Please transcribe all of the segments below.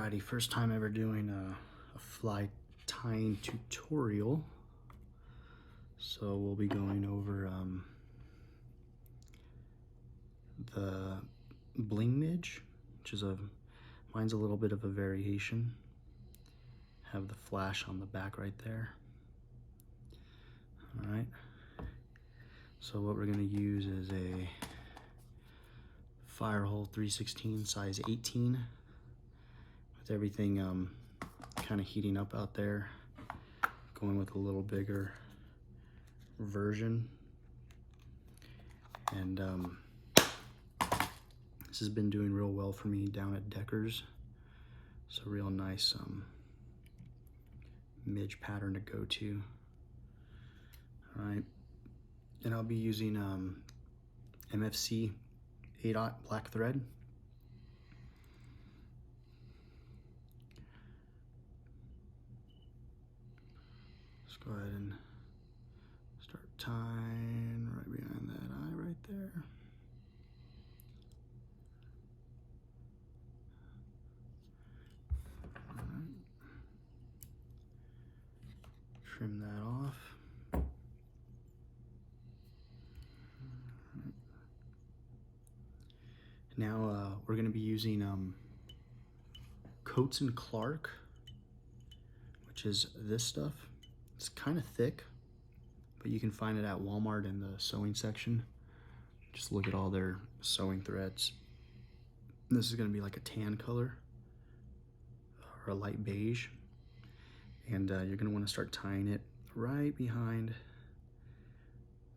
Alrighty, first time ever doing a fly tying tutorial. So we'll be going over the Bling Midge, which is mine's a little bit of a variation. Have the flash on the back right there. Alright, so what we're going to use is a Firehole 316 size 18 with everything kind of heating up out there, going with a little bigger version. And this has been doing real well for me down at Decker's. It's a real nice midge pattern to go to. All right, and I'll be using MFC 8/0 black thread. Let's go ahead and start tying right behind that eye right there. All right. Trim that off. Now we're going to be using Coates & Clark, which is this stuff. It's kind of thick, but you can find it at Walmart in the sewing section. Just look at all their sewing threads. This is going to be like a tan color or a light beige, and you're going to want to start tying it right behind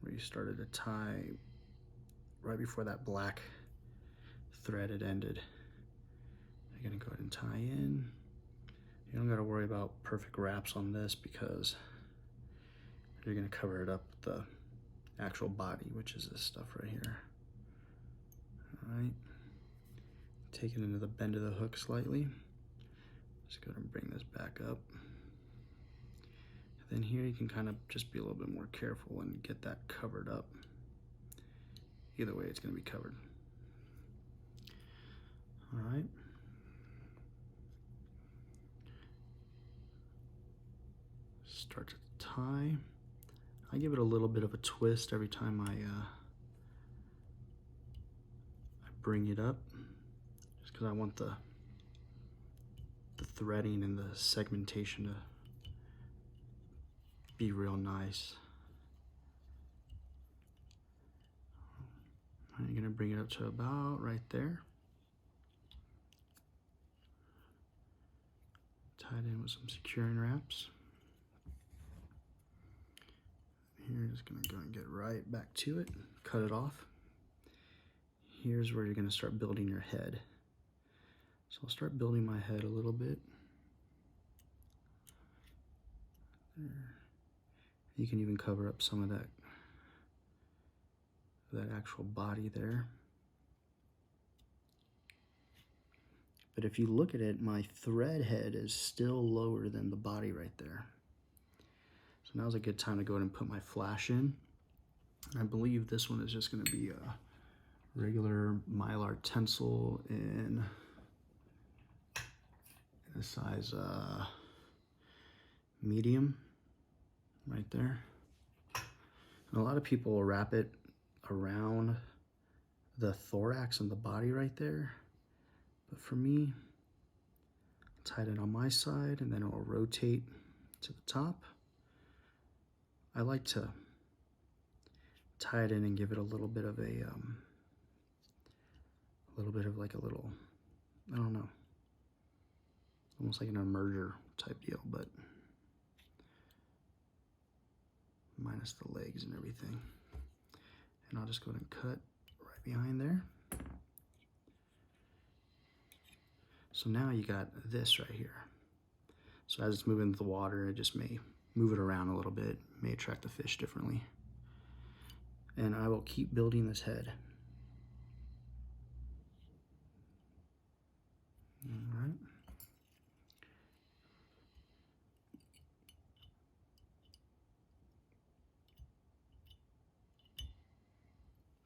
where you started to tie, right before that black thread had ended. You're going to go ahead and tie in. You don't got to worry about perfect wraps on this because you're going to cover it up with the actual body, which is this stuff right here. All right, take it into the bend of the hook slightly. Just go ahead and bring this back up. And then here you can kind of just be a little bit more careful and get that covered up. Either way, it's going to be covered. All right. Start to tie. I give it a little bit of a twist every time I bring it up, just because I want the threading and the segmentation to be real nice. All right, you're going to bring it up to about right there. Tie it in with some securing wraps. Here, just gonna go and get right back to it, cut it off. Here's where you're gonna start building your head. So I'll start building my head a little bit. There. You can even cover up some of that actual body there. But if you look at it, my thread head is still lower than the body right there. So now's a good time to go ahead and put my flash in. I believe this one is just going to be a regular Mylar Tencel in a size medium right there. And a lot of people will wrap it around the thorax and the body right there. But for me, I'll tie it on my side and then it will rotate to the top. I like to tie it in and give it a little bit of I don't know, almost like an emerger type deal, but minus the legs and everything. And I'll just go ahead and cut right behind there. So now you got this right here. So as it's moving into the water, it just may move it around a little bit, may attract the fish differently. And I will keep building this head. All right.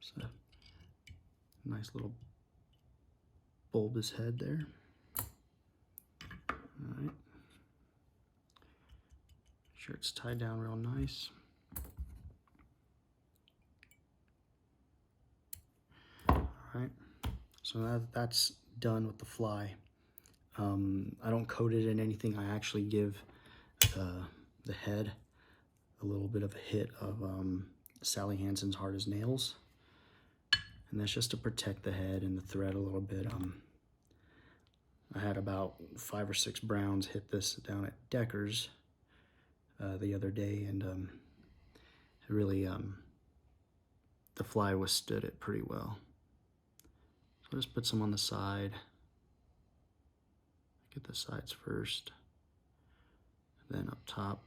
So, nice little bulbous head there. sure it's tied down real nice. All right, so that's done with the fly. I don't coat it in anything. I actually give the head a little bit of a hit of Sally Hansen's Hard as Nails. And that's just to protect the head and the thread a little bit. I had about 5 or 6 browns hit this down at Decker's the other day, and it really, the fly withstood it pretty well. So I'll just put some on the side. Get the sides first, then up top.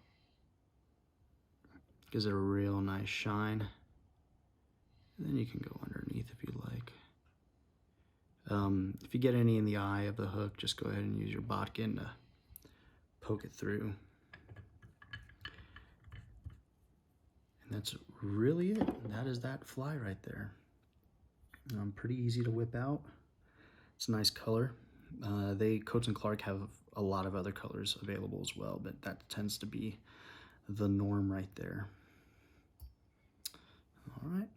Gives it a real nice shine. And then you can go underneath if you like. If you get any in the eye of the hook, just go ahead and use your bodkin to poke it through. And that's really it. That is that fly right there. Pretty easy to whip out. It's a nice color. Coats and Clark have a lot of other colors available as well, but that tends to be the norm right there. All right.